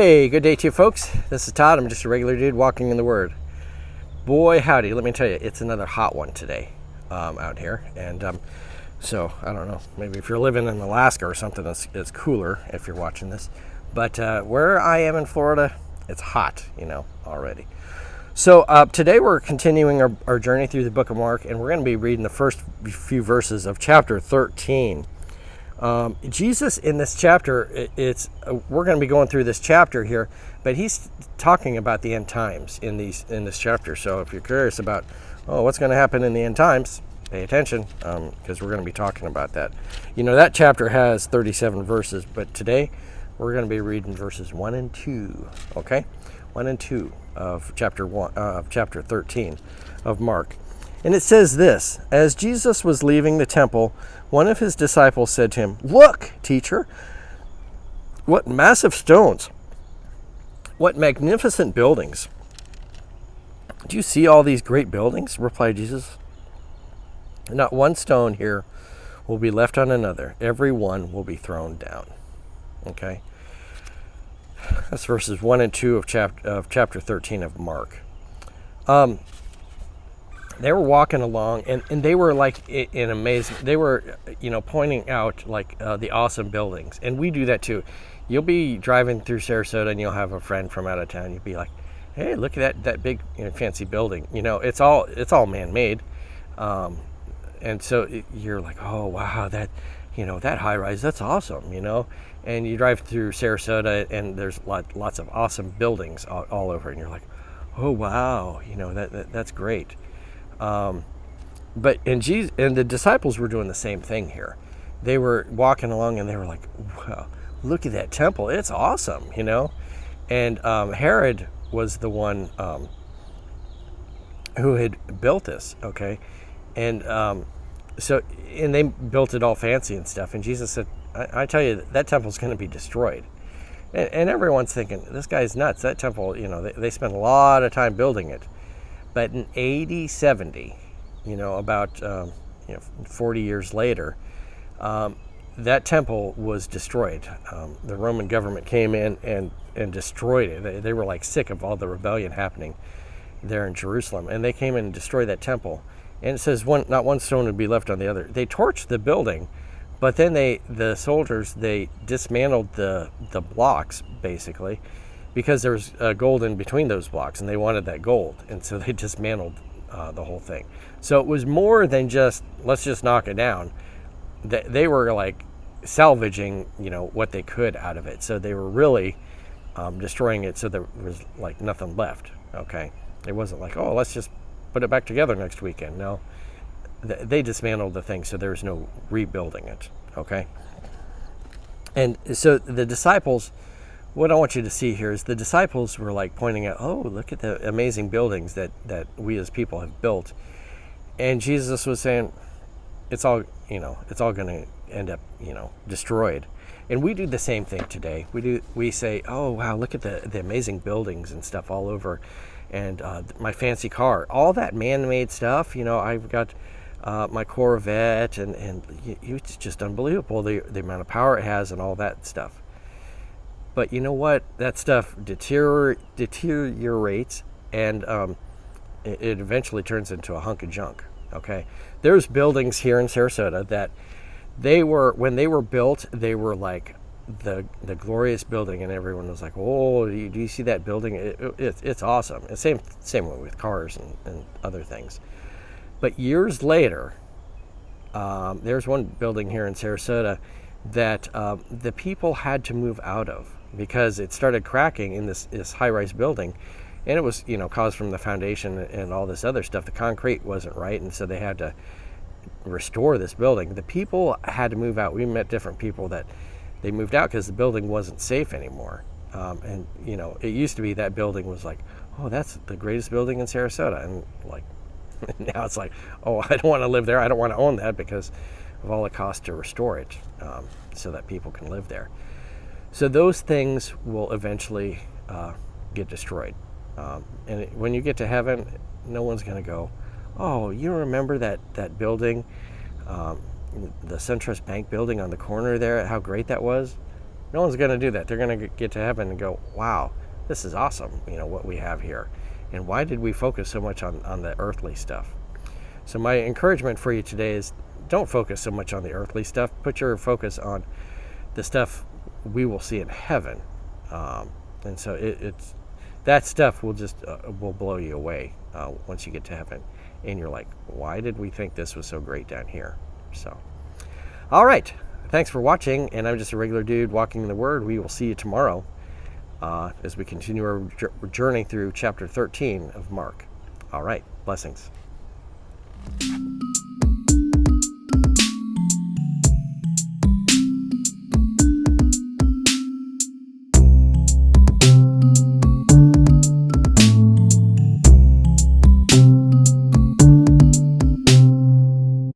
Hey, good day to you folks. This is Todd. I'm just a regular dude walking in the Word. Boy, howdy, let me tell you, it's another hot one today out here. And so, I don't know, maybe if you're living in Alaska or something, it's cooler if you're watching this. But where I am in Florida, it's hot, already. So today we're continuing our journey through the book of Mark, and we're going to be reading the first few verses of chapter 13. Jesus in this chapter, we're going to be going through this chapter here, but he's talking about the end times in this chapter. So if you're curious about, what's going to happen in the end times, pay attention, because we're going to be talking about that. That chapter has 37 verses, but today we're going to be reading verses 1 and 2, okay? 1 and 2 of chapter 13 of Mark. And it says this: as Jesus was leaving the temple, one of his disciples said to him, "Look, teacher, what massive stones, what magnificent buildings. Do you see all these great buildings?" replied Jesus. "Not one stone here will be left on another. Every one will be thrown down." Okay? That's verses 1 and 2 of chapter 13 of Mark. They were walking along, and they were like in amazement. They were, pointing out like the awesome buildings, and we do that too. You'll be driving through Sarasota, and you'll have a friend from out of town. You'll be like, "Hey, look at that big, fancy building." It's all man-made, and so you're like, "Oh wow, that high rise, that's awesome," And you drive through Sarasota, and there's lots of awesome buildings all over, and you're like, "Oh wow, that's great." But Jesus and the disciples were doing the same thing here. They were walking along, and they were like, "Wow, look at that temple! It's awesome," And Herod was the one who had built this, okay, and they built it all fancy and stuff. And Jesus said, "I tell you, that temple's going to be destroyed." And everyone's thinking, "This guy's nuts. That temple, they spent a lot of time building it." But in AD 70, about 40 years later, that temple was destroyed. The Roman government came in and destroyed it. They were like sick of all the rebellion happening there in Jerusalem, and they came in and destroyed that temple. And it says not one stone would be left on the other. They torched the building, but then the soldiers dismantled the blocks basically, because there was gold in between those blocks, and they wanted that gold, and so they dismantled the whole thing. So it was more than just, let's just knock it down. They were like salvaging, what they could out of it. So they were really destroying it, so there was like nothing left. Okay, it wasn't like, let's just put it back together next weekend. No, they dismantled the thing, so there was no rebuilding it. Okay, and so the disciples. What I want you to see here is the disciples were like pointing out, look at the amazing buildings that we as people have built. And Jesus was saying, it's all going to end up, destroyed. And we do the same thing today. We say, "Oh, wow, look at the amazing buildings and stuff all over. And my fancy car, all that man-made stuff, I've got my Corvette, and it's just unbelievable, the amount of power it has and all that stuff." But you know what? That stuff deteriorates, and it eventually turns into a hunk of junk. Okay, there's buildings here in Sarasota that when they were built, they were like the glorious building, and everyone was like, "Oh, do you see that building? It's awesome." And same way with cars and other things. But years later, there's one building here in Sarasota that the people had to move out of, because it started cracking in this high-rise building, and it was caused from the foundation and all this other stuff. The concrete wasn't right, and so they had to restore this building. The people had to move out. We met different people that they moved out because the building wasn't safe anymore. And it used to be that building was like, that's the greatest building in Sarasota, and like now it's like, I don't want to live there. I don't want to own that because of all the cost to restore it, so that people can live there. So those things will eventually get destroyed. And when you get to heaven, no one's going to go, you remember that building, the SunTrust Bank building on the corner there, how great that was? No one's going to do that. They're going to get to heaven and go, wow, this is awesome, what we have here. And why did we focus so much on the earthly stuff? So my encouragement for you today is don't focus so much on the earthly stuff. Put your focus on the stuff we will see in heaven. And so it's that stuff will blow you away once you get to heaven. And you're like, why did we think this was so great down here? So, all right. Thanks for watching. And I'm just a regular dude walking in the Word. We will see you tomorrow as we continue our journey through chapter 13 of Mark. All right. Blessings.